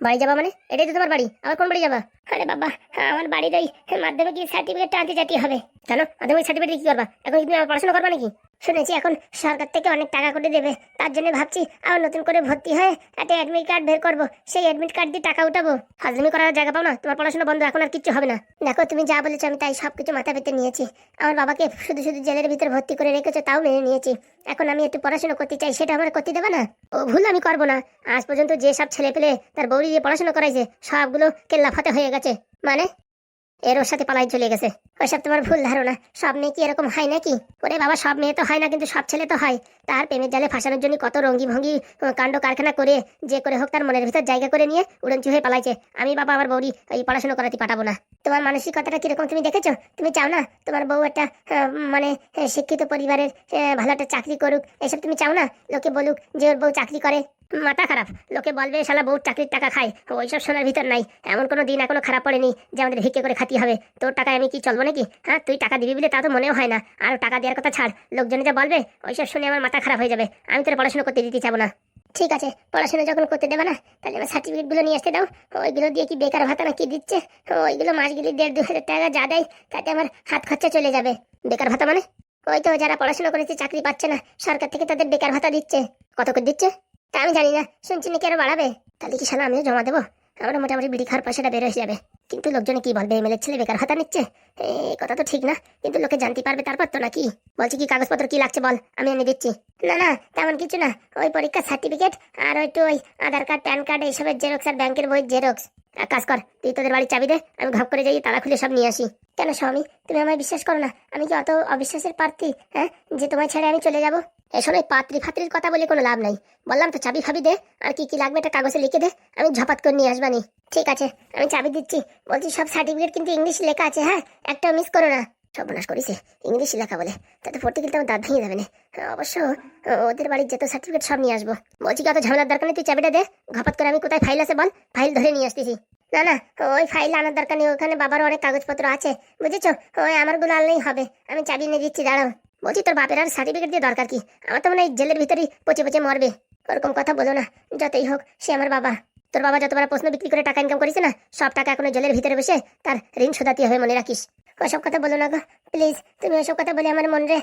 বাড়ি যাবা মানে? এটাই তো তোমার বাড়ি, আবার কোন বাড়ি যাবা? আরে বাবা, আমার বাড়ির ওই মাধ্যমিক সার্টিফিকেটটা আনতে যেতে হবে। কেন মাধ্যমিক সার্টিফিকেট কি করবা? এখন কি তুমি আবার পড়াশোনা করবা নাকি? শুনেছি এখন সরকার থেকে অনেক টাকা করে দেবে, তার জন্য ভাবছি আবার নতুন করে ভর্তি হয়ে একটা অ্যাডমিট কার্ড বের করবো, সেই অ্যাডমিট কার্ড দিয়ে টাকা উঠাবো। হাজলামি করার জায়গা পাও না? তোমার পড়াশোনা বন্ধ, এখন আর কিচ্ছু হবে না। দেখো তুমি যা বলেছো আমি তাই সবকিছু মাথা পেতে নিয়েছি। আমার বাবাকে শুধু শুধু জেলের ভিতরে ভর্তি করে রেখেছো, তাও মেনে নিয়েছি। এখন আমি একটু পড়াশোনা করতে চাই, সেটা আমার করতে দেবে না? ও ভুল আমি করবো না। আজ পর্যন্ত যে সব ছেলে পেলে তার বউরি দিয়ে পড়াশোনা করাইছে সবগুলো কেল্লাফাতে হয়ে গেছে। মানে এর ওর সাথে পালাই চলে গেছে। ওইসব তোমার ভুল ধারণা। সব মেয়ে কি এরকম হয় নাকি? ওরে বাবা, সব মেয়ে তো হয় না, কিন্তু সব ছেলে তো হয়। তার প্রেমের জালে ফাঁসানোর জন্য কত রঙ্গি ভঙ্গি কাণ্ড কারখানা করে যে করে হোক তার মনের ভিতর জায়গা করে নিয়ে উড়নচু হয়ে পালাইছে। আমি বাবা আমার বউরি এই পড়াশোনা করাতে পাঠাবো না। তোমার মানসিকতাটা কিরকম তুমি দেখেছো? তুমি চাও না তোমার বউ একটা মানে শিক্ষিত পরিবারের ভালো একটা চাকরি করুক? এসব তুমি চাও না? লোকে বলুক যে ওর বউ চাকরি করে। মাথা খারাপ। লোকে বলবে শালা বউ চাকরির টাকা খায়, ওইসব শোনার ভিতর নাই। এমন কোনো দিন এখনো খারাপ পড়েনি যে আমাদের ভিক্ষে করে খাতি হবে। তোর টাকায় আমি কি চলবো নাকি? হ্যাঁ, তুই টাকা দিবি বলে তা তো মনেও হয় না। আর টাকা দেওয়ার কথা ছাড়, লোকজনে যা বলবে ওইসব শুনে আমার মাথা খারাপ হয়ে যাবে। আমি তোর পড়াশোনা করতে দিতে চাবো না। ঠিক আছে, পড়াশোনা যখন করতে দেবে না, তাহলে আমার সার্টিফিকেটগুলো নিয়ে আসতে দাও। ওইগুলো দিয়ে কি বেকার ভাতা না কি দিচ্ছে? ওইগুলো মাসগুলি 1,500-2,000 টাকা যা দেয় তাতে আমার হাত খরচা চলে যাবে। বেকার ভাতা মানে? ওই তো যারা পড়াশোনা করেছে চাকরি পাচ্ছে না, সরকার থেকে তাদের বেকার ভাতা দিচ্ছে। কত করে দিচ্ছে তা আমি জানি না, শুনছি নাকি আরো বাড়াবে। তাহলে কি শালা আমিও জমা দেবো? আমরা মোটামুটি বিড়ি খাওয়ার পয়সাটা বের হয়ে যাবে। কিন্তু লোকজনে কি বলবে, এমএলএর ছেলে বেকার ভাতা নিচ্ছে? এই কথা তো ঠিক না, কিন্তু লোকে জানতে পারবে তারপর তো নাকি। বলছি কি কাগজপত্র কি লাগছে বল, আমি এনে দিচ্ছি। না না, তেমন কিছু না। ওই পরীক্ষার সার্টিফিকেট আর একটু ওই আধার কার্ড, প্যান কার্ড এইসবের জেরক্স আর ব্যাংকের বই জেরক্স। এক কাজ কর, তুই তোদের বাড়ির চাবি দে, আমি ঘপ করে যাই তালা খুলে সব নিয়ে আসি। কেন স্বামী, তুমি আমায় বিশ্বাস করো না? আমি কি অত অবিশ্বাসের প্রার্থী, হ্যাঁ, যে তোমায় ছেড়ে আমি চলে যাবো? এসব এই পাত্রী ফাত্রির কথা বলে কোনো লাভ নাই। বললাম তো চাবি ফাবি দে, আর কি কি লাগবে একটা কাগজে লিখে দে, আমি ঝপাত করে নিয়ে আসবানি। ঠিক আছে, আমি চাবি দিচ্ছি। বলছি সব সার্টিফিকেট কিন্তু ইংলিশ লেখা আছে, হ্যাঁ, একটাও মিস করো না। সর্বনাশ করেছে, ইংলিশ লেখা বলে, তাতে পড়তে কিন্তু আমার দাঁত ভেঙে যাবে না। অবশ্য ওদের বাড়ির যত সার্টিফিকেট সব নিয়ে আসবো। বলছি কত ঝামেলার দরকার নেই, তুই চাবিটা দে, ঘপাত করে আমি কোথায় ফাইল আছে বল, ফাইল ধরে নিয়ে আসতেছি। না না, ওই ফাইল আনার দরকার নেই, ওখানে বাবারও অনেক কাগজপত্র আছে, বুঝেছো? ওই আমারগুলো আনলেই হবে। আমি চাবি নিয়ে দিচ্ছি, দাঁড়াও। বলছি তোর বাপের আর সার্টিফিকেট দিয়ে দরকার কি? আমার তো মনে হয় জেলের ভিতরেই পচে পচে মরবে। ওরকম কথা বলো না, যতই হোক সে আমার বাবা। তোর বাবা যতবার প্রশ্ন বিক্রি করে টাকা ইনকাম করেছে না, সব টাকা এখনো জেলের ভিতরে বসে তার ঋণ শোধাতে হবে, মনে রাখিস। ওসব কথা বলো না গো, প্লিজ। তুমি ওসব কথা বলে আমার মন রে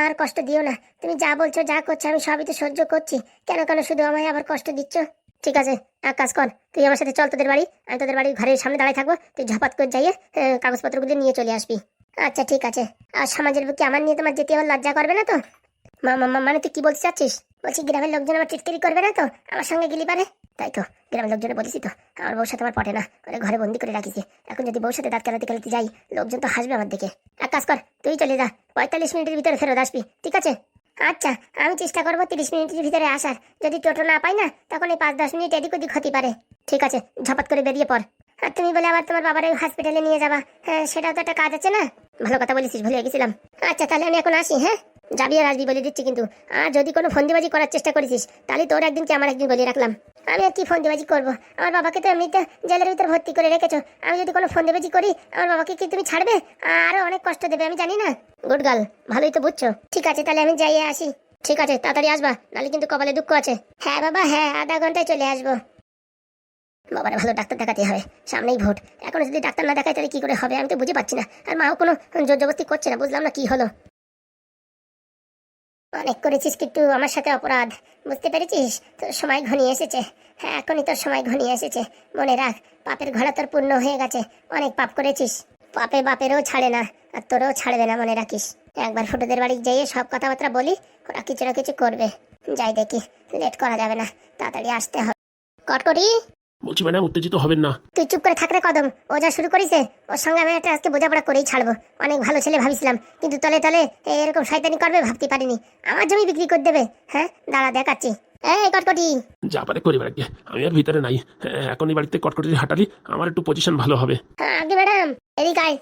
আর কষ্ট দিও না। তুমি যা বলছো যা করছো আমি সবই তো সহ্য করছি, কেন কেন শুধু আমায় আবার কষ্ট দিচ্ছ? ঠিক আছে, এক কাজ কর, তুই আমার সাথে চল তোদের বাড়ি। আমি তোদের বাড়ির ঘরের সামনে দাঁড়ায় থাকবো, তুই ঝপাত করে যাইয়ে কাগজপত্রগুলো নিয়ে চলে আসবি। আচ্ছা ঠিক আছে। আর সমাজের বুকে আমার নিয়ে তোমার যেতে আবার লজ্জা করবে না তো? মানে তুই কি বলতে চাচ্ছিস? বলছি গ্রামের লোকজন আমার টিটকিরি করবে না তো আমার সঙ্গে গেলি পারে? তাই তো, গ্রামের লোকজনে বলেছি তো আমার বউর সাথে আমার পটে না, ওরা ঘরে বন্দি করে রাখিছে। এখন যদি বউর সাথে দাঁত কেলাতে কেলাতে যাই, লোকজন তো হাসবে আমার দিকে। এক কাজ কর, তুই চলে যা, 45 মিনিটের ভিতরে ফেরত আসবি, ঠিক আছে? আচ্ছা, আমি চেষ্টা করবো 30 মিনিটের ভিতরে আসার। যদি টোটো না পাই না, তখন এই 5-10 মিনিট এদিক ওদিক হতে পারে। ঠিক আছে, ঝপাত করে বেরিয়ে পড়। আর তুমি বলে আবার তোমার বাবার হসপিটালে নিয়ে যাবা, হ্যাঁ সেটাও তো একটা কাজ আছে না? ভালো কথা বলেছিস, ভুলে গেছিলাম। আচ্ছা তাহলে আমি এখন আসি, হ্যাঁ? যাবি আর আসবি বলে দিচ্ছি, কিন্তু আর যদি কোনো ফন্দিবাজি করার চেষ্টা করেছিস তাহলে তোর একদিন কি আমার একদিন বলে রাখলাম। আমি আর কি ফন্দিবাজি করবো? আমার বাবাকে তো এমনিতে জেলের ভিতরে ভর্তি করে রেখেছো, আমি যদি কোনো ফন্দিবাজি করি আমার বাবাকে কি তুমি ছাড়বে? আরো অনেক কষ্ট দেবে, আমি জানি না। গুড গার্ল, ভালোই তো বুঝছো। ঠিক আছে তাহলে আমি যাইয়ে আসি। ঠিক আছে, তাড়াতাড়ি আসবা, নাহলে কিন্তু কপালে দুঃখ আছে। হ্যাঁ বাবা, হ্যাঁ, আধা ঘন্টায় চলে আসবো। বাবার ভালো ডাক্তার দেখাতে হবে, সামনেই ভোট। এখন যদি ডাক্তার না দেখায় তাহলে কি করে হবে? আমি তো বুঝে পাচ্ছি না। আর মাও কোনো জোর জবরদস্তি করছে না, বুঝলাম না কি হলো। অনেক করেছিস কিন্তু আমার সাথে অপরাধ, বুঝতে পেরেছিস? তোর সময় ঘনিয়ে এসেছে। হ্যাঁ, এখনই তোর সময় ঘনিয়ে এসেছে। মনে রাখ, পাপের ঘোড়া তোর পূর্ণ হয়ে গেছে। অনেক পাপ করেছিস, পাপে বাপেরও ছাড়ে না, আর তোরও ছাড়বে না, মনে রাখিস। একবার ফুটোদের বাড়ি যেয়ে সব কথাবার্তা বলি, ওরা কিছু না কিছু করবে। যাই দেখি, লেট করা যাবে না, তাড়াতাড়ি আসতে হবে। কটকটি, বলছি ম্যাডাম উত্তেজিত হবেন না। তুই চুপ করে থাক রে কদম। ও যা শুরু করিছে, ওর সঙ্গে আমি একটা আজকে বোঝাপড়া করেই ছাড়বো। অনেক ভালো ছেলে ভাবিছিলাম, কিন্তু তলে তলে এরকম শয়তানি করবে ভাবতে পারিনি। আমার জমি বিক্রি করে দেবে, হ্যাঁ দাঁড়া দেখাচ্ছি। এই কটকটি, যা পারে করিবার আগে, আমি আর ভিতরে নাই। এখন এই বাড়িতে কটকটি হাঁটালি আমার একটু পজিশন ভালো হবে। আগে ম্যাডাম এদিকে আয়।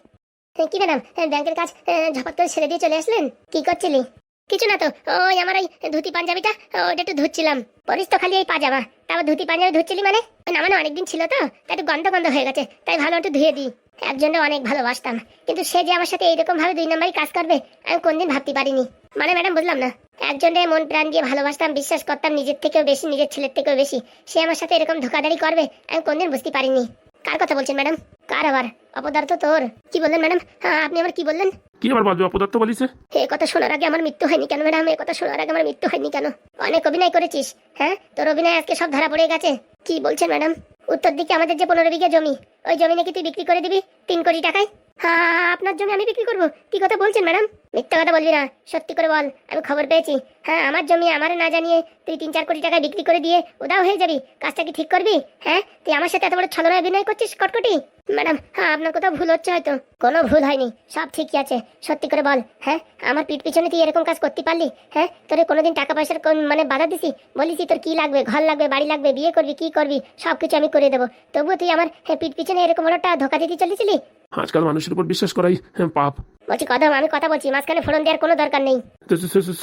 কি ম্যাডাম, ব্যাংকের কাজ ঝপাত করে ছেড়ে দিয়ে চলে আসলেন? কি করছিলি? কিছু না তো, ওই আমার এই ধুতি পাঞ্জাবিটা ওইটা একটু ধুচ্ছিলাম। পরিস তো খালি এই পাজামা, তারপর ধুতি পাঞ্জাবি ধুচ্ছিলি মানে? না মানে অনেকদিন ছিল তো, তাই একটু গন্ধ গন্ধ হয়ে গেছে, তাই ভালো একটু ধুয়ে দিই। একজনকে অনেক ভালোবাসতাম, কিন্তু সে যে আমার সাথে এইরকম ভাবে 2 নম্বরই কাজ করবে আমি কোনদিন ভাবতে পারিনি। মানে ম্যাডাম বুঝলাম না, একজনকে মন প্রাণ দিয়ে ভালোবাসতাম, বিশ্বাস করতাম নিজের থেকেও বেশি, নিজের ছেলের থেকেও বেশি, সে আমার সাথে এরকম ধোঁকাধড়ি করবে আমি কোনদিন বুঝতে পারিনি। কার কথা বলছেন ম্যাডাম? কার আবার? অপদার্থ তোর? কি বললেন ম্যাডাম? হ্যাঁ আপনি আবার কি বললেন? কি আবার বাজে অপদার্থ বলিছে? এ কথা শোনার আগে আমার মৃত্যু হয়নি কেন ম্যাডাম? এ কথা শোনার আগে আমার মৃত্যু হয়নি কেন? অনেক অভিনয় করেছিস, হ্যাঁ তোর অভিনয় আজকে সব ধরা পড়ে গেছে। কি বলছেন ম্যাডাম? উত্তর দিকে আমাদের যে 15 বিঘা জমি, ওই জমি নাকি তুই বিক্রি করে দিবি 3 কোটি টাকায়? হ্যাঁ আপনার জমি আমি বিক্রি করবো? কি কথা বলছেন ম্যাডাম? মিথ্যা কথা বলবি না, সত্যি করে বল। আমি খবর পেয়েছি, হ্যাঁ আমার জমি আমার না জানিয়ে তুই 3-4 কোটি টাকা বিক্রি করে দিয়ে উদাও হয়ে যাবি। কাজটা কি ঠিক করবি? হ্যাঁ তুই আমার সাথে এত বড় ছলনা অভিনয় করছিস কটকটি। ম্যাডাম হ্যাঁ আপনার কোথাও ভুল হচ্ছে হয়তো। কোনো ভুল হয়নি, সব ঠিকই আছে। সত্যি করে বল, হ্যাঁ আমার পিঠ পিছনে তুই এরকম কাজ করতে পারলি? হ্যাঁ তোরে কোনোদিন টাকা পয়সার মানে বাধা দিছি? বলিস তোর কি লাগবে, ঘর লাগবে, বাড়ি লাগবে, বিয়ে করবি, কি করবি সবকিছু আমি করে দেবো, তবুও তুই আমার পিঠ পিছনে এরকম একটা ধোকা দিতে চলেছিলি? আজকাল মানুষের উপর বিশ্বাস করাই পাপ। বলছি কদম, আমি কথা বলছি, মাঝখানে ফোড়ন দেওয়ার কোনো দরকার নেই।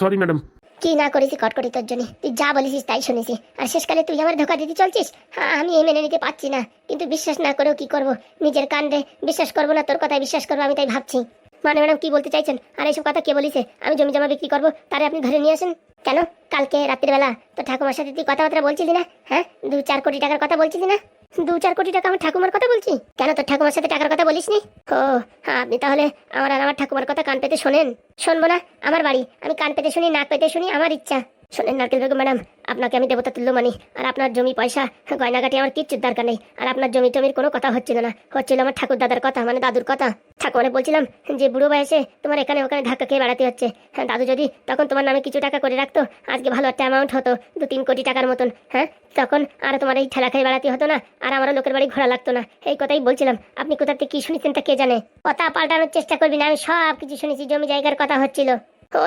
Sorry madam. কি না করেছি কটকটি তোর জন্য? তুই যা বলেছিস তাই শুনেছি, আর শেষকালে তুই আমার ধোকা দিতে চলছিস। আমি এই মেনে নিতে পারছি না, কিন্তু বিশ্বাস না করেও কি করব? নিজের কাণ্ডে বিশ্বাস করবো না তোর কথায় বিশ্বাস করবো, আমি তাই ভাবছি। মানে ম্যাডাম কি বলতে চাইছেন? আর এইসব কথা কে বলিছে আমি জমি জমা বিক্রি করবো তারে আপনি ধরে নিয়ে আসেন কেন? কালকে রাত্রির বেলা তো ঠাকুমার সাথে তুই কথাবার্তা বলছিলি না? হ্যাঁ 2-4 কোটি টাকার কথা বলছিলি না? 2-4 কোটি টাকা আমার ঠাকুমার কথা বলছি কেন? তোর ঠাকুমার সাথে টাকার কথা বলিসনি? ও হ্যাঁ, আপনি তাহলে আমার ঠাকুমার কথা কান পেতে শোনেন। শুনবো না, আমার বাড়ি, আমি কান পেতে শুনি, নাক পেতে শুনি, আমার ইচ্ছা। শোনেন নারকেল বেগম ম্যাডাম, আপনাকে আমি দেবতা তুল্য মানি, আর আপনার জমি পয়সা গয়নাগাটি আমার কিচ্ছুর দরকার নেই। আর আপনার জমি টমির কোনো কথা হচ্ছিল না, হচ্ছিল আমার ঠাকুর দাদার কথা, মানে দাদুর কথা। ঠাকুমারে বলছিলাম যে বুড়ো বয়সে তোমার এখানে ওখানে ধাক্কা খেয়ে বেড়াতে হচ্ছে, হ্যাঁ দাদু যদি তখন তোমার নামে কিছু টাকা করে রাখতো, আজকে ভালো একটা অ্যামাউন্ট হতো, 2-3 কোটি টাকার মতন। হ্যাঁ তখন আর তোমার এই ঠেলা খেয়ে বেড়াতে হতো না, আর আমারও লোকের বাড়ি ঘোরা লাগতো না। এই কথাই বলছিলাম, আপনি কোথা থেকে কি শুনেছেন তা কে জানে। কথা পাল্টানোর চেষ্টা করবি না, আমি সব কিছু শুনেছি, জমি জায়গার কথা হচ্ছিল।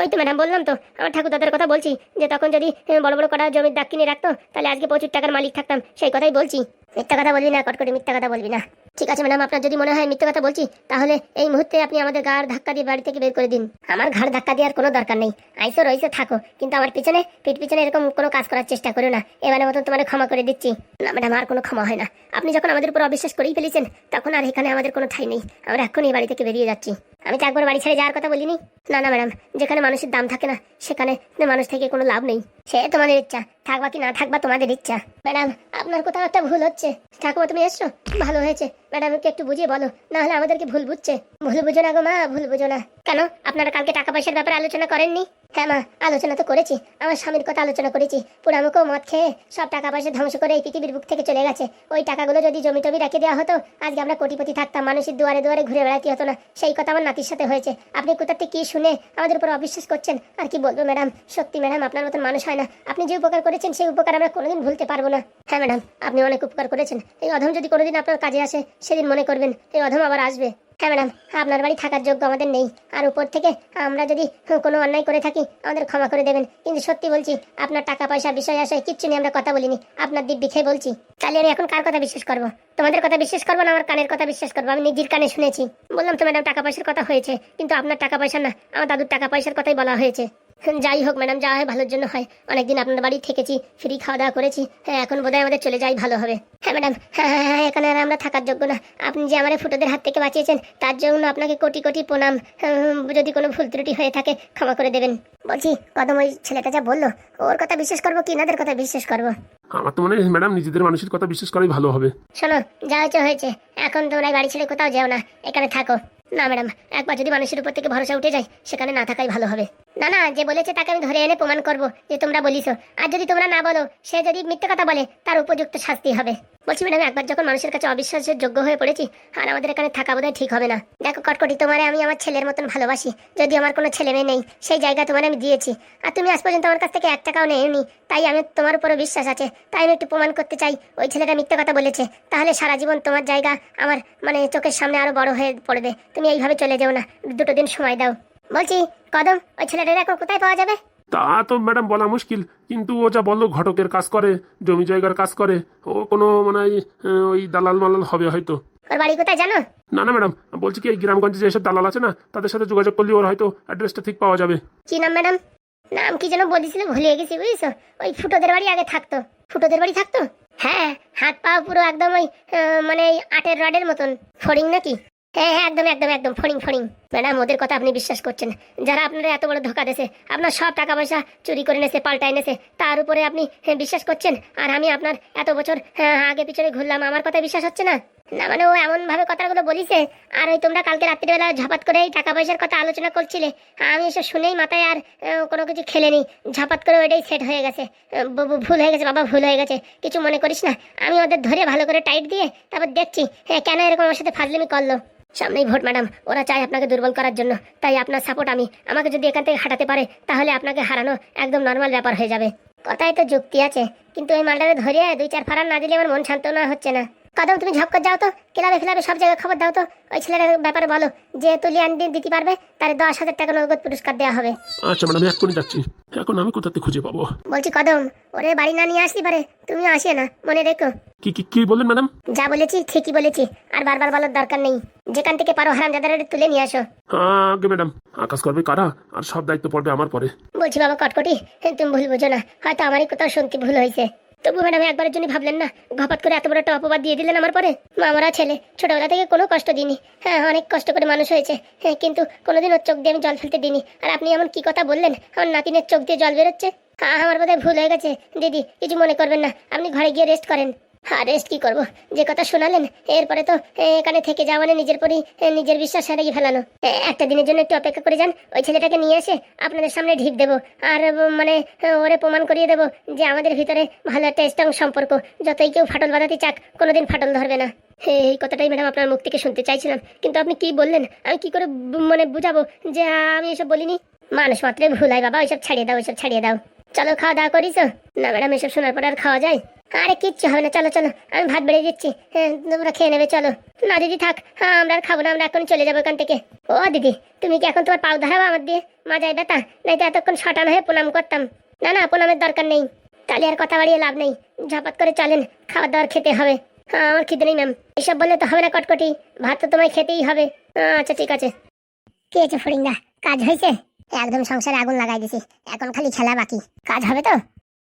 ওই তো ম্যাডাম বললাম তো, আমার ঠাকুর দাদার কথা বলছি, যে তখন যদি বড় বড় কটা জমির দাগ কিনে রাখতো তাহলে আজকে প্রচুর টাকার মালিক থাকতাম, সেই কথাই বলছি। মিথ্যা কথা বলবি না কটকটি, মিথ্যা কথা বলবি না। ঠিক আছে ম্যাডাম, আপনার যদি মনে হয় মিথ্যা কথা বলছি, তাহলে এই মুহূর্তে আপনি আমাদের ঘাড় ধাক্কা দিয়ে বাড়ি থেকে বের করে দিন। আমার ঘাড় ধাক্কা দেওয়ার কোনো দরকার নেই, আইসো রইসো থাকো, কিন্তু আমার পিছনে পিঠ পিছনে এরকম কোনো কাজ করার চেষ্টা করো না। এবারে মতন তোমার ক্ষমা করে দিচ্ছি। না ম্যাডাম, আর কোনো ক্ষমা হয় না। আপনি যখন আমাদের উপর অবিশ্বাস করেই ফেলেছেন, তখন আর এখানে আমাদের কোনো ঠাঁই নেই। আমরা এখনই বাড়ি থেকে বেরিয়ে যাচ্ছি। আমি তো একবার বাড়ি ছেড়ে যাওয়ার কথা বলিনি। না না ম্যাডাম, যেখানে মানুষের দাম থাকে না সেখানে মানুষ থেকে কোনো লাভ নেই। সে তোমাদের ইচ্ছা, থাকবা কি না থাকবা তোমাদের ইচ্ছা। ম্যাডাম আপনার কোথাও একটা ভুল হচ্ছে। ঠাকুমা তুমি এসছো, ভালো হয়েছে। ম্যাডামকে একটু বুঝিয়ে বলো, না হলে আমাদেরকে ভুল বুঝছে। ভুল বুঝো না গো মা, ভুল বুঝো না। কেন আপনারা কালকে টাকা পয়সার ব্যাপারে আলোচনা করেননি? হ্যাঁ মা, আলোচনা তো করেছি, আমার স্বামীর কথা আলোচনা করেছি। পুরো আমাকেও মদ খেয়ে সব টাকা পয়সা ধ্বংস করে এই পৃথিবীর বুক থেকে চলে গেছে। ওই টাকাগুলো যদি জমি টমি রেখে দেওয়া হতো, আজকে আমরা কোটিপতি থাকতাম, মানুষের দুয়ারে দুয়ারে ঘুরে বেড়াতে হতো না। সেই কথা আমার নাতির সাথে হয়েছে। আপনি কোথা থেকে কি শুনে আমাদের উপর অবিশ্বাস করছেন? আর কি বলবো ম্যাডাম, সত্যি ম্যাডাম আপনার মতন মানুষ হয় না। আপনি যে উপকার করেছেন সেই উপকার আমরা কোনোদিন ভুলতে পারবো না। হ্যাঁ ম্যাডাম, আপনি অনেক উপকার করেছেন। এই অধম যদি কোনোদিন আপনার কাজে আসে, সেদিন মনে করবেন এই অধম আবার আসবে। হ্যাঁ ম্যাডাম, আপনার বাড়ি থাকার যোগ্য আমাদের নেই, আর উপর থেকে আমরা যদি কোনো অন্যায় করে থাকি আমাদের ক্ষমা করে দেবেন। কিন্তু সত্যি বলছি, আপনার টাকা পয়সা বিষয় আসে কিচ্ছু নিয়ে আমরা কথা বলিনি, আপনার দিব্যি খেয়ে বলছি। তাহলে আমি এখন কার কথা বিশ্বাস করবো? তোমাদের কথা বিশ্বাস করবো না আমার কানের কথা বিশ্বাস করবো? আমি নিজের কানে শুনেছি। বললাম তো ম্যাডাম, টাকা পয়সার কথা হয়েছে, কিন্তু আপনার টাকা পয়সা না, আমার দাদুর টাকা পয়সার কথাই বলা হয়েছে। যাই হোক ম্যাডাম, যা হয় ভালোর জন্য হয়। অনেকদিন আপনার বাড়ি থেকেছি, ফ্রি খাওয়া দাওয়া করেছি। হ্যাঁ এখন বোধহয় আমাদের চলে যাই ভালো হবে। হ্যাঁ ম্যাডাম, হ্যাঁ হ্যাঁ হ্যাঁ, এখানে আর আমরা থাকার যোগ্য না। আপনি যে আমার ফুটোদের হাত থেকে বাঁচিয়েছেন তার জন্য আপনাকে কোটি কোটি প্রণাম। যদি কোনো ভুল ত্রুটি হয়ে থাকে ক্ষমা করে দেবেন। বলছি কদম, ওই ছেলেটা যা বললো, ওর কথা বিশ্বাস করবো কি এনাদের কথা বিশ্বাস করবো? আমার তো মনে হয় ম্যাডাম নিজেদের মানুষের কথা বিশ্বাস করাই ভালো হবে। শোনো, যা হয়েছে হয়েছে, এখন তোমরা বাড়ি ছেড়ে কোথাও যাও না, এখানে থাকো। না ম্যাডাম, একবার যদি মানুষের উপর থেকে ভরসা উঠে যায়, সেখানে না থাকাই ভালো হবে। না না, যে বলেছে তাকে আমি ধরে এনে প্রমাণ করবো যে তোমরা বলিছো। আর যদি তোমরা না বলো, সে যদি মিথ্যে কথা বলে, তার উপযুক্ত শাস্তি হবে। বলছি ম্যাডাম, একবার যখন মানুষের কাছে অবিশ্বাসের যোগ্য হয়ে পড়েছি, আর আমাদের এখানে থাকা বোধহয় ঠিক হবে না। দেখো কটকটি, তোমারে আমি আমার ছেলের মতন ভালোবাসি। যদি আমার কোনো ছেলে মেয়ে নেই, সেই জায়গা তোমার আমি দিয়েছি, আর তুমি আজ পর্যন্ত আমার কাছ থেকে 1 টাকাও নেওনি। তাই আমি তোমার উপরও বিশ্বাস আছে, তাই আমি একটু প্রমাণ করতে চাই ওই ছেলেটা মিথ্যে কথা বলেছে। তাহলে সারা জীবন তোমার জায়গা আমার চোখের সামনে আরো বড় হয়ে পড়বে। তুমি এইভাবে চলে যেও না, 2 দিন সময় দাও। বলছি কদম, ওই ছেলেটার এখন কোথায় পাওয়া যাবে? তা তো ম্যাডাম বলা মুশকিল, কিন্তু ও যা বললো ঘটকের কাজ করে, জমি জায়গার কাজ করে, ও কোনো মানে ওই দালাল মালাল হবে হয়তো। ওর বাড়ি কোথায় জানো? না না ম্যাডাম, বলছি কি এই গ্রামগঞ্জে যেসব দালাল আছে না, তাদের সাথে যোগাযোগ করলে ওর হয়তো অ্যাড্রেসটা ঠিক পাওয়া যাবে। কি নাম ম্যাডাম? নাম কি যেন বলেছিল, ভুলে গেছি বুঝছো। ওই ফুটোদের বাড়ি আগে থাকতো। ফুটোদের বাড়ি থাকতো? হ্যাঁ, হাত পা পুরো একদম ওই মানে 8-এর রডের মতন। ফড়িং নাকি? হ্যাঁ হ্যাঁ, একদম একদম একদম ফড়িং ফড়িং। ম্যাডাম, ওদের কথা আপনি বিশ্বাস করছেন? যারা আপনারা এত বড় ধোকা দিয়েছে, আপনার সব টাকা পয়সা চুরি করে নেছে, পাল্টায় নেছে, তার উপরে আপনি বিশ্বাস করছেন? আর আমি আপনার এত বছর আগে পিছনে ঘুরলাম, আমার কথা বিশ্বাস হচ্ছে না? না মানে ও এমন ভাবে কথাগুলো বলিছে। আর ওই তোমরা কালকে রাত্রিবেলা ঝপাত করে এই টাকা পয়সার কথা আলোচনা করছিলে, আমি এসে শুনেই মাথায় আর কোনো কিছু খেলেনি, ঝপাত করে ওইটাই সেট হয়ে গেছে। ভুল হয়ে গেছে বাবা, ভুল হয়ে গেছে, কিছু মনে করিস না। আমি ওদের ধরে ভালো করে টাইট দিয়ে তারপর দেখছি কেন এরকম আমার সাথে ফাজলিমি করলো। সামনেই ভোট ম্যাডাম, ওরা চায় আপনাকে দুর্বল করার জন্য, তাই আপনার সাপোর্ট আমাকে যদি এখান থেকে হাঁটাতে পারে তাহলে আপনাকে হারানো একদম নর্মাল ব্যাপার হয়ে যাবে। কথায় তো যুক্তি আছে, কিন্তু এই মালটারে ধরে 2-4 ফাড়ান না দিলে আমার মন শান্ত না হচ্ছে না। কদম, তুমি ঝপ করে যাও তো, ক্লাবে ফ্লাবে সব জায়গায় খবর দাও তো, ওই ছেলেটার ব্যাপারে বলো যে তুলি আন দিতে পারবে তার 10,000 টাকা নগদ পুরস্কার দেওয়া হবে। আচ্ছা ম্যাডাম, এক্ষুনি যাচ্ছি। এখন আমি কোথাতে খুঁজে পাবো? বলছি কদম, ওরে বাড়ি না নিয়ে আসতে পারে, তুমিও আসে না, মনে রেখো। কি কি কি বললেন ম্যাডাম? যা বলেছি ঠিকই বলেছি, আর বারবার বলার দরকার নেই। যেখান থেকে পারো হারামজাদারে তুলে নিয়ে আসো। আগে ম্যাডাম, আকাশ করবে কারা, আর সব দায়িত্ব পড়বে আমার পরে। বলছি বাবা কটকটি, তুমি ভুল বোঝো না, হয়তো আমারই কোথাও শুনতে ভুল হয়েছে। তবু ম্যাডাম একবারের জন্য ভাবলেন না? ঘপাত করে এত বড় একটা অপবাদ দিয়ে দিলেন আমার পরে। মামারা ছেলে, ছোটবেলা থেকে কোনো কষ্ট দিইনি, হ্যাঁ অনেক কষ্ট করে মানুষ হয়েছে, হ্যাঁ কিন্তু কোনোদিন ওর চোখ দিয়ে আমি জল ফেলতে দিইনি। আর আপনি এমন কি কথা বললেন, আমার নাতিনের চোখ দিয়ে জল বেরোচ্ছে। আমার বোধহয় ভুল হয়ে গেছে দিদি, কিছু মনে করবেন না, আপনি ঘরে গিয়ে রেস্ট করেন। হ্যাঁ রেস্ট কি করবো, যে কথা শোনালেন এরপরে তো এখানে থেকে যাওয়া মানে নিজের পরই নিজের বিশ্বাস হারিয়ে ফেলানো। একটা দিনের জন্য একটু অপেক্ষা করে যান, ওই ছেলেটাকে নিয়ে এসে আপনাদের সামনে ঢিপ দেবো, আর মানে ওরে প্রমাণ করিয়ে দেবো যে আমাদের ভিতরে ভালো একটা স্ট্রং সম্পর্ক। যতই কেউ ফাটল বাঁধাতে চাক, কোনোদিন ফাটল ধরবে না। এই কথাটাই ম্যাডাম আপনার মুখ থেকে শুনতে চাইছিলাম, কিন্তু আপনি কি বললেন আমি কি করে মানে বুঝাবো যে আমি এসব বলিনি? মানুষ মাত্রই ভুল হয় বাবা, ওইসব ছাড়িয়ে দাও, ওইসব ছাড়িয়ে দাও। চলো খাওয়া দাওয়া করিস? না ম্যাডাম, এসব শোনার পর আর খাওয়া যায়? আরে কিচ্ছু হবে না, চলো চলো, আমি ভাত বেড়ে দিচ্ছি, তোমরা খেয়ে নেবে চলো। না দিদি থাক, আমরা আর খাবো না, আমরা এখন চলে যাবো এখান থেকে। ও দিদি, তুমি কি এখন তোমার পাও ধরাবো আমার দিয়ে? মাজায় ব্যথা, নাই তো এতক্ষণ শটানো হয়ে প্রণাম করতাম। না না, প্রণামের দরকার নেই, তাহলে আর কথা বাড়িয়ে লাভ নেই, ঝপাত করে চলেন, খাবার দাবার খেতে হবে। হ্যাঁ আমার খিদে নেই ম্যাম, এসব বললে তো হবে না কটকটি, ভাত তো তোমায় খেতেই হবে। আচ্ছা ঠিক আছে। কি হয়েছে ফরিঙ্গা, কাজ হয়েছে? একদম সংসারে আগুন লাগাই দিছি, এখন খালি খেলা বাকি। কাজ হবে তো?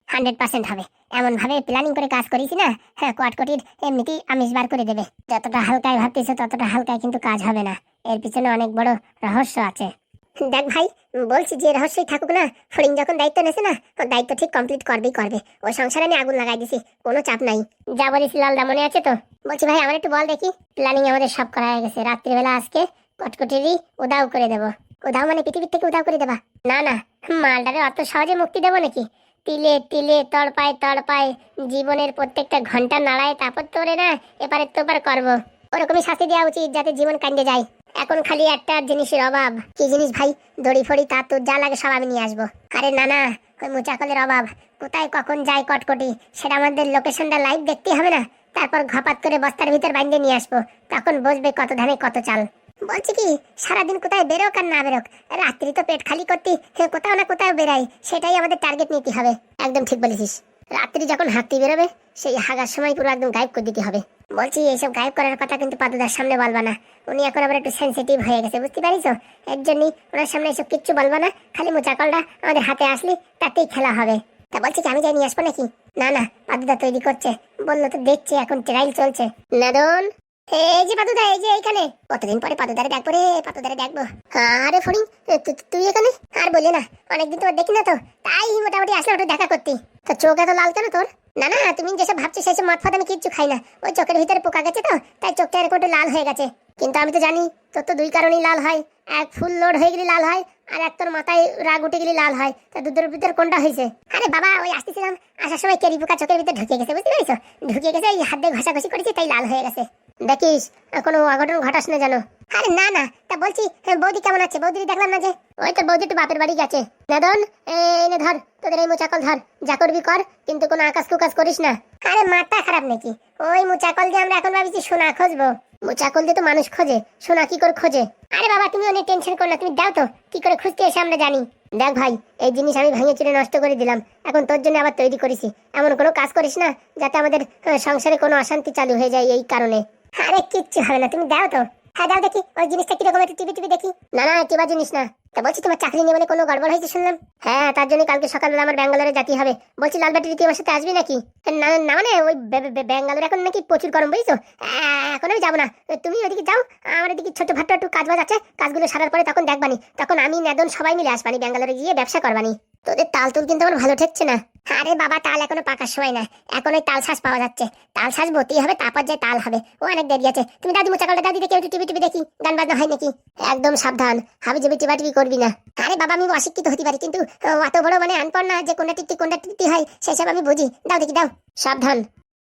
100% হবে। এমন ভাবে প্ল্যানিং করে কাজ করেছি না, হ্যাঁ কটকটির এমনিতেই আমিষ বার করে দেবে। যতটা হালকায় ভাবতেছো ততটা হালকায় কিন্তু কাজ হবে না, এর পিছনে অনেক বড় রহস্য আছে। দেখ ভাই, বলছি যে রহস্যই থাকুক না, ফরিং যখন দায়িত্ব নেছে না, ওর দায়িত্ব ঠিক কমপ্লিট করবেই করবে। ওই সংসারে আমি আগুন লাগাই দিছি, কোনো চাপ নাই। যা বলেছি লালদা মনে আছে তো? বলছি ভাই আমার একটু বল দেখি। প্ল্যানিং আমাদের সব করা হয়ে গেছে, রাত্রিবেলা আজকে কটকটিরই উদাও করে দেবো। উদাও মানে পৃথিবীর থেকে উদাও করে দেবা? না না, মালটারে অত সহজে মুক্তি দেবো নাকি? তিলে তিলে তড়পায় তড়পায় জীবনের প্রত্যেকটা ঘন্টা নাড়ায়, তারপর তোরে না এপারে তোপার করবো। ওরকমই শাস্তি দেওয়া উচিত যাতে জীবন কান্দে যায়। এখন খালি একটা জিনিসের অভাব। কি জিনিস ভাই? দড়ি ফড়ি তার তোর যা লাগে সব আমি নিয়ে আসবো। আরে না না, ওই মোচাকলের অভাব, কোথায় কখন যায় কটকটি সেটা আমাদের লোকেশনটা লাইভ দেখতে হবে না? তারপর ঘপাত করে বস্তার ভিতর বাইন্ধে নিয়ে আসবো, তখন বুঝবে কত ধানে কত চাল। বলছি কি, সারাদিন কোথায় বেরোক আর না বেরোক, রাত্রি তো পেট খালি করতে কোথাও না কোথাও বেরাই, সেটাই আমাদের টার্গেট নিতে হবে। একদম ঠিক বলেছিস, রাত্রি যখন হাঁটতে বেরোবে সেই হাগার সময় পুরো একদম গায়েব করে দিতে হবে। বলছি এইসব গায়েব করার কথা কিন্তু পাদুদার সামনে বলবা না, উনি এখন আবার একটু সেন্সিটিভ হয়ে গেছে, বুঝতে পারিস? এর জন্যই ওনার সামনে এসব কিচ্ছু বলবা না, খালি মোচাকলটা আমাদের হাতে আসলি তাতেই খেলা হবে। তা বলছি কি আমি যাই নিয়ে আসবো নাকি? না না, পাদুদা তৈরি করছে, বললো তো দেখছি এখন ট্রায়াল চলছে। নাদন, এই যে পাদুদা, এই যে এইখানে। কতদিন পরে পাদুদারে ডাকবো রে, পাদুদারে ডাকবো। আরে ফড়িং, তুই এখানে? আর বলি না, অনেকদিন তোমার দেখি না তো, তাই মোটামুটি আসলে ওটা দেখা করতি। তো চোখ এত লাল কেন তোর? না না, তুমি যেসব ভাবছো সেসব মদ ফাদ আমি কিচ্ছু খাই না, ওই চোখের ভিতরে পোকা গেছে তো, তাই চোখটা এরকম একটু লাল হয়ে গেছে। কিন্তু আমি তো জানি তোর তো 2 কারণেই লাল হয়, এক ফুল লোড হয়ে গেলে লাল হয়, আর এক তোর মাথায় রাগ উঠে গেলে লাল হয়। তা দুধের ভিতরে কোনটা হয়েছে? আরে বাবা, ওই আসতেছিলাম, আসার সময় কেরি পোকা চোখের ভিতরে ঢুকে গেছে, বুঝতে পারিস? ঢুকে গেছে, এই হাত দিয়ে ঘষাঘষি করেছি তাই লাল হয়ে গেছে। দেখিস কোনো অঘটন ঘটাস না জানো। আরে না না, তা বলছি বৌদি কেমন আছে? বৌদি দেখলাম না যে। ওই তোর বৌদি একটু বাপের বাড়ি গেছে। নাদন, এনে ধর তোদের এই মোচাকল ধর, যা করবি কর, কিন্তু কোনো আকাশ কুকাশ করিস না। আরে মাথা খারাপ নাকি? ওই মোচাকল দিয়ে আমরা এখন ভাবছি সোনা খুঁজবো। মোচাকল দিয়ে তো মানুষ খোঁজে, সোনা কি করে খোঁজে? আরে বাবা তুমি অনেক টেনশন করো না, তুমি দাও তো কি করে খুঁজতে এসে আমরা জানি। দেখ ভাই, এই জিনিস আমি ভেঙে চুরে নষ্ট করে দিলাম, এখন তোর জন্য আবার তৈরি করেছি। এমন কোনো কাজ করিস না যাতে আমাদের সংসারে কোনো অশান্তি চালু হয়ে যায় এই কারণে। আরে কিচ্ছু হবে না, তুমি দাও তো। হ্যাঁ দাও দেখি ওই জিনিসটা কিরকম, একটু টিভি টিভি দেখি। না না টিভা জিনিস না। তা বলছি তোমার চাকরি নিয়ে মানে কোনো গড়বড় হয়েছে শুনলাম। হ্যাঁ তার জন্য কালকে সকালবেলা আমার ব্যাঙ্গালোরে যেতে হবে। বলছি লাল ব্যাটারি তুই আমার সাথে আসবি নাকি? না না মানে ওই ব্যাঙ্গালোরে এখন নাকি প্রচুর গরম বুঝছো, এখন আমি যাবো না। তুমি ওইদিকে যাও, আমার এদিকে ছোট ভাট্ট একটু কাজ বাজ আছে, কাজগুলো সারার পরে তখন দেখবানি, তখন আমি নেদন সবাই মিলে আসবানি, ব্যাঙ্গালোরে গিয়ে ব্যবসা করবানি। তোদের তাল তুল কিন্তু আমার ভালো ঠেকছে না। আরে বাবা তাল এখনো পাকার সময় না, এখন ওই তাল শ্বাস পাওয়া যাচ্ছে, তাল শ্বাস ভর্তি হবে তারপর যে তাল হবে, ও অনেক দেরি আছে। তুমি দাদি মোচাকালটা দাদি দেখে একটু টিভি টিভি দেখি, গান বাজনা হয় নাকি। একদম সাবধান, হাবি যাবি টিভা টিভি করবি না। আরে বাবা আমি অশিক্ষিত হতে পারি কিন্তু অত বড় মানে আনপড় না যে কোনটা টিকটি কোনটা টিকটি হয় সেসব আমি বুঝি। দাও দেখি দাও। সাবধান,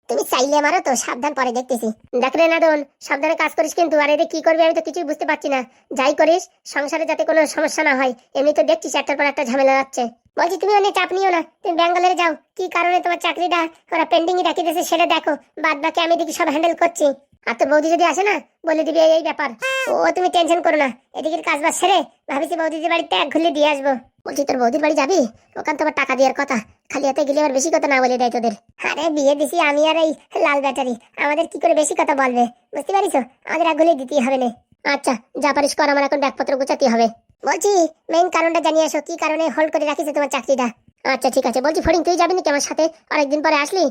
তুমি চাইলে মারো তো, সাবধান পরে দেখতেছি। দেখ রে নাদন, সাবধানে কাজ করিস কিন্তু। আর এদের কি করবি আমি তো কিছুই বুঝতে পারছি না। যাই করিস সংসারে যাতে কোনো সমস্যা না হয়, এমনি তো দেখছিস একটার পর একটা ঝামেলা যাচ্ছে। বলছি তুমি অনেক চাপ নিও না, তুমি ব্যাঙ্গালোরে যাও, কি কারণে তোমার চাকরিটা ওরা পেন্ডিংই রাখি দিয়েছে সেটা দেখো, বাদ বাকি আমি দেখি সব হ্যান্ডেল করছি। আর তোর বৌদি যদি আসে না বলে দিবি এই ব্যাপার। ও তুমি টেনশন করো না, এদিকে কাজ বাজ সেরে ভাবিছি বৌদিদের বাড়িতে এক ঘুরলে দিয়ে আসবো। বলছি তোর বৌদির বাড়ি যাবি? ওখান তোমার টাকা দেওয়ার কথা, খালি হাতে গেলে আবার বেশি কথা না বলে দেয় তোদের। আরে বিয়ে দিছি আমি আর এই লাল ব্যাটারি, আমাদের কি করে বেশি কথা বলবে, বুঝতে পারিস? আমাদের এক ঘুরলে দিতেই হবে না। আচ্ছা যা পারিস কর, আমার এখন ব্যাগপত্র গুছাতে হবে। বলছি মেইন কারণটা জানিয়ে আসো, কি কারণে হোল্ড করে রাখিছে তোমার চাকরিটা? আচ্ছা ঠিক আছে। বলছি ফরিং তুই যাবি নাকি আমার সাথে? অনেকদিন পরে আসলি।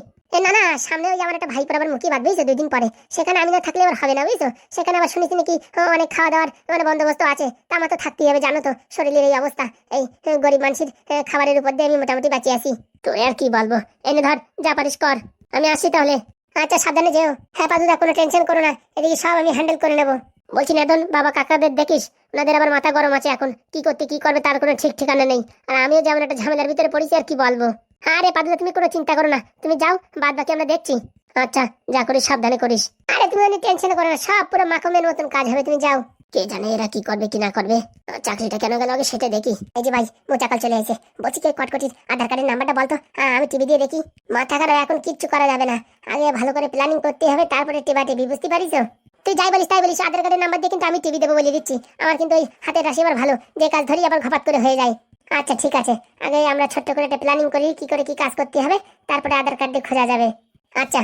না না সামনে ওই আমার একটা ভাই পর আবার মুখি বাদ বুঝছো 2 দিন পরে, সেখানে আমি না থাকলে আবার হবে না বুঝছো। সেখানে আবার শুনেছি নাকি অনেক খাওয়া দাওয়ার মানে বন্দোবস্ত আছে, তা আমার তো থাকতেই হবে, জানো তো শরীরের এই অবস্থা, এই গরিব মানুষের খাবারের উপর দিয়ে আমি মোটামুটি বাঁচিয়ে আছি। তো আর কি বলবো, এনে ধর যা পারিস কর, আমি আসছি তাহলে। আচ্ছা সাবধানে যেও। হ্যাঁ পাদুদা কোনো টেনশন করো না, এদিকে সব আমি হ্যান্ডেল করে নেবো। বলছি নেদন বাবা কাকাদের দেখিস, ওনাদের আবার মাথা গরম আছে এখন, কি করতে কি করবে তার কোনো ঠিক ঠিকানা নেই। আর আমিও যেমন একটা ঝামেলার ভিতরে পড়েছি আর কি বলবো। আরে পাদুদা তুমি কোনো চিন্তা করো না, তুমি যাও, বাদ বাকি আমরা দেখছি। আচ্ছা যা করিস সাবধানে করিস। আরে তুমি অনেক টেনশন করো না, সব পুরো মাখমের মতন কাজ হবে, তুমি যাও। কে জানে এরা কি করবে কি না করবে, চাকরিটা কেন গেল আগে সেটা দেখি। এই যে ভাই মোচাকাল চলে এসে, বলছি কে কটকটির আধার কার্ডের নাম্বারটা বলতো, আমি টিভি দিয়ে দেখি। মাথা খারাপ, এখন কিচ্ছু করা যাবে না, আগে ভালো করে প্ল্যানিং করতে হবে তারপরে টিভা টিভি, বুঝতে পারিস? তুই যাই বলিস তাই বলিস, আধার কার্ডের নাম্বার দিয়ে কিন্তু আমি টিভি দেবো বলে দিচ্ছি। আমার কিন্তু ওই হাতের রাশি আবার ভালো, যে কাজ ধরি আবার ঘপাত করে হয়ে যায়। আচ্ছা ঠিক আছে, আগে আমরা ছোট্ট করে একটা প্ল্যানিং করি কি করে কি কাজ করতে হবে, তারপরে আধার কার্ড দিয়ে খোঁজা যাবে। আচ্ছা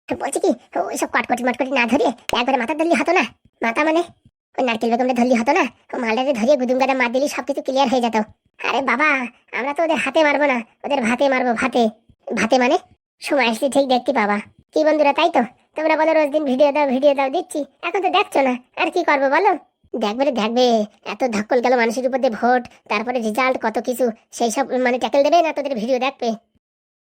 বলছি কি ওইসব কটকটি মটকটি না ধরিয়ে একবারে মাথা ধরলি হতো না? মাথা মানে ওই নারকেল বেগমটা ধরলি হতো না? মালটাকে ধরিয়ে গুদুম গাদা মার দিলি সবকিছু ক্লিয়ার হয়ে যেত। আরে বাবা আমরা তো ওদের হাতে মারবো না, ওদের ভাতে মারবো, ভাতে। ভাতে মানে সময় আসলে ঠিক দেখতে পাবা। কি বন্ধুরা তাই তো? তোমরা বলো রোজ দিন ভিডিও দাও দিচ্ছি, এখন তো দেখছো না, আর কি করবো বলো? দেখবে রে দেখবে, এত ধকল গেল মানুষের উপর দিয়ে ভোট, তারপরে রেজাল্ট কত কিছু, সেই সব মানে ট্যাকেল দেবে না তোদের ভিডিও দেখবে।